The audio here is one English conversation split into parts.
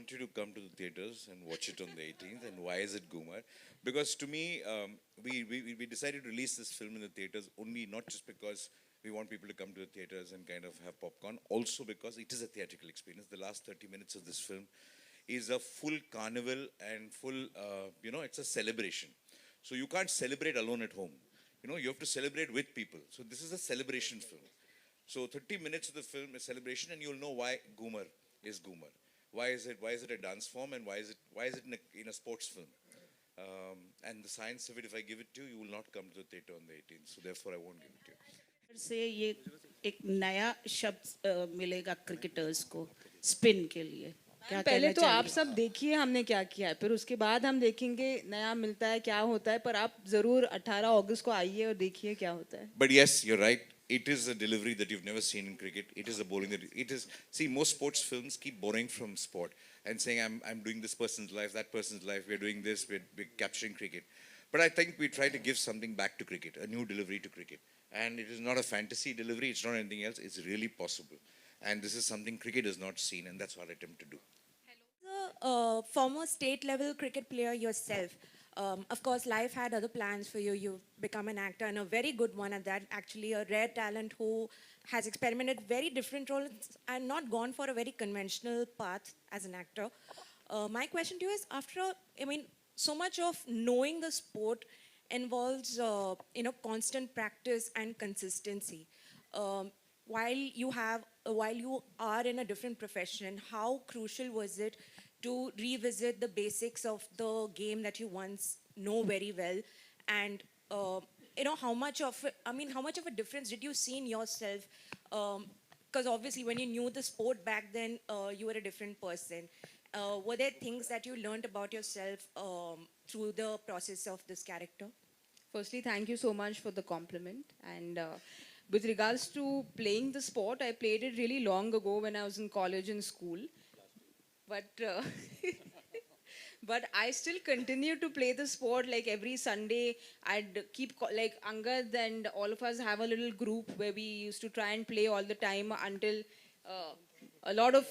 want you to come to the theaters and watch it on the 18th. And why is it Gumar? Because to me, we decided to release this film in the theaters only not just because we want people to come to the theaters and kind of have popcorn, also because it is a theatrical experience. The last 30 minutes of this film is a full carnival and full, it's a celebration. So you can't celebrate alone at home. You have to celebrate with people. So this is a celebration film. So 30 minutes of the film is celebration, and you'll know why Goomer is Goomer. Why is it a dance form, and why is it in a sports film? And the science of it, if I give it to you, you will not come to the theater on the 18th. So therefore, I won't give it to you. से ये एक नया शब्द मिलेगा cricketers को spin के लिए क्या पहले कहना तो आप चाहिए? सब देखिए हमने क्या किया है, फिर उसके बाद हम देखेंगे नया मिलता है क्या होता है, पर आप जरूर 18 अगस्त को आइए और देखिए क्या होता है. But yes, you're right. It is a delivery that you've never seen in cricket. It is a bowling that it is. See, most sports films keep borrowing from sport and saying, I'm doing this person's life, that person's life, we're doing this, we're capturing cricket. But I think we try to give something back to cricket, a new delivery to cricket. And it is not a fantasy delivery, it's not anything else, it's really possible. And this is something cricket has not seen, and that's what I attempt to do. A former state level cricket player yourself, of course, life had other plans for you. You've become an actor and a very good one at that. Actually, a rare talent who has experimented very different roles and not gone for a very conventional path as an actor. My question to you is, so much of knowing the sport involves, constant practice and consistency. While you are in a different profession, how crucial was it to revisit the basics of the game that you once know very well, and how much of a difference did you see in yourself? Because obviously, when you knew the sport back then, you were a different person. Were there things that you learned about yourself through the process of this character? Firstly, thank you so much for the compliment. And with regards to playing the sport, I played it really long ago when I was in college and school. But but I still continue to play the sport. Like every Sunday, I'd keep like Angad and all of us have a little group where we used to try and play all the time until uh, a lot of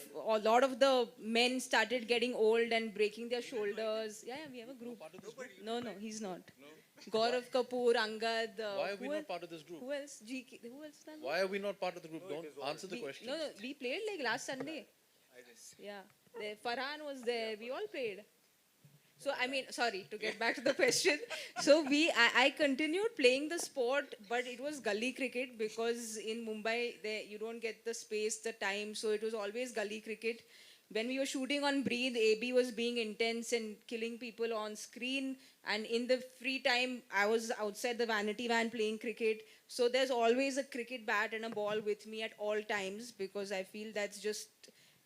the men started getting old and breaking their shoulders. Yeah, we have a group. No, he's not. Gaurav Kapoor, Angad. Why are we not part of this group? Who else? GK. Who else? Done Why are we not part of the group? Don't answer the question. No, we played like last Sunday. Yeah, Farhan was there. We all played. So sorry to get back to the question. So I continued playing the sport, but it was gully cricket because in Mumbai you don't get the space, the time. So it was always gully cricket. When we were shooting on Breathe, AB was being intense and killing people on screen. And in the free time, I was outside the vanity van playing cricket. So there's always a cricket bat and a ball with me at all times because I feel that's just...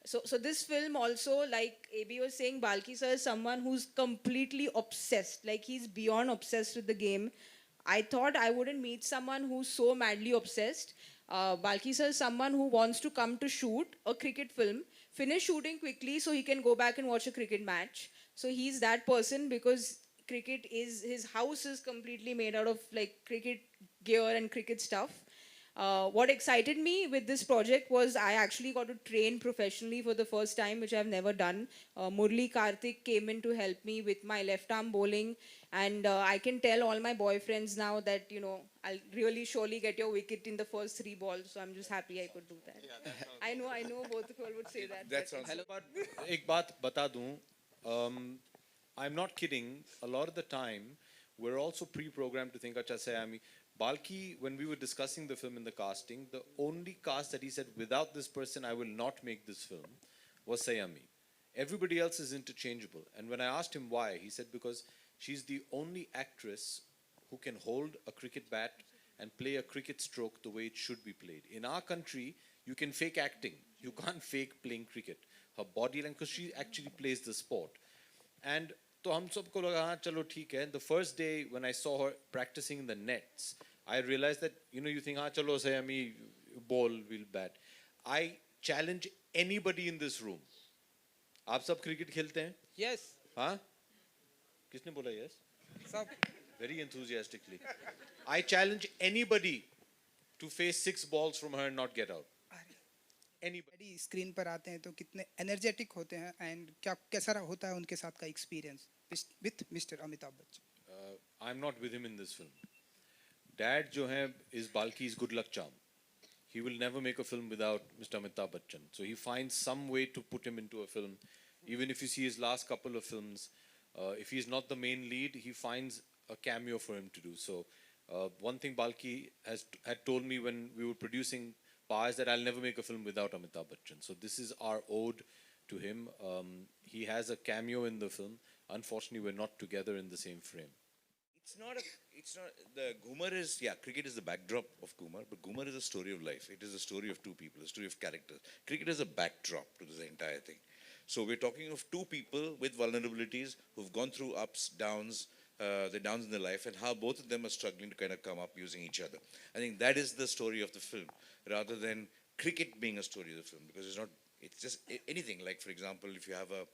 So this film also, like AB was saying, Balki sir is someone who's completely obsessed. Like he's beyond obsessed with the game. I thought I wouldn't meet someone who's so madly obsessed. Balki sir is someone who wants to come to shoot a cricket film, finish shooting quickly so he can go back and watch a cricket match. So he's that person because his house is completely made out of like cricket gear and cricket stuff. What excited me with this project was I actually got to train professionally for the first time, which I've never done. Murli Karthik came in to help me with my left arm bowling. And I can tell all my boyfriends now that, I'll really surely get your wicket in the first 3 balls. So I'm just happy I could do that. I know both of you all would say that. That sounds. But एक बात बता दूं, I'm not kidding. A lot of the time, we're also pre-programmed to think, अच्छा Sayami, Balki, when we were discussing the film in the casting, the only cast that he said, without this person, I will not make this film, was Sayami. Everybody else is interchangeable. And when I asked him why, he said, because she's the only actress who can hold a cricket bat and play a cricket stroke the way it should be played. In our country, you can fake acting. You can't fake playing cricket. Her body language, because she actually plays the sport. And तो हम सबको लगा हाँ चलो ठीक है. The first day when I saw her practicing in the nets, I realized that you think हाँ चलो Sayami ball will bat. I challenge anybody in this room. आप सब cricket खेलते हैं? Yes. हाँ? किसने बोला yes? सब. Very enthusiastically. I challenge anybody to face 6 balls from her and not get out. anybody. Daddy screen पर आते हैं तो कितने एनर्जेटिक होते हैं एंड क्या कैसा होता है उनके साथ का experience with mister Amitabh Bachchan? I'm not with him in this film. Dad जो है is Balki's good luck charm. He will never make a film without Mr. Amitabh Bachchan. So he finds some way to put him into a film. Even if you see his last couple of films, if he's not the main lead, he finds a cameo for him to do. So one thing Balki had told me when we were producing Pa is that I'll never make a film without Amitabh Bachchan. So this is our ode to him. He has a cameo in the film. Unfortunately, we're not together in the same frame. The Ghumar is, yeah, cricket is the backdrop of Ghumar, but Ghumar is a story of life. It is a story of two people, a story of characters. Cricket is a backdrop to this entire thing. So we're talking of two people with vulnerabilities who've gone through ups, downs, the downs in their life, and how both of them are struggling to kind of come up using each other. I think that is the story of the film, rather than cricket being a story of the film, because it's just anything. Like, for example, if you have a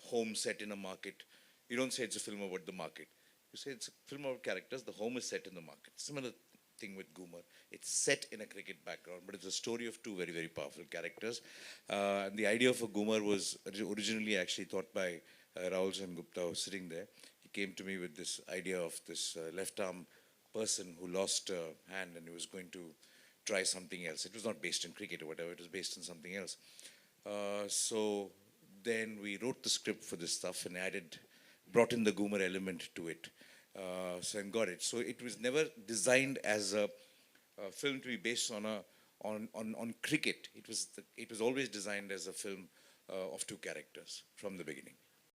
home set in a market, you don't say it's a film about the market. You say it's a film about characters, the home is set in the market. Similar thing with Ghumar. It's set in a cricket background, but it's a story of two very, very powerful characters. And the idea for Ghumar was originally actually thought by Rahul Gupta, who was sitting there. He came to me with this idea of this left arm person who lost a hand and he was going to try something else. It was not based in cricket or whatever, it was based on something else. So then we wrote the script for this stuff and brought in the Ghumar element to it. And got it. So it was never designed as a film to be based on cricket. It was always designed as a film of two characters from the beginning.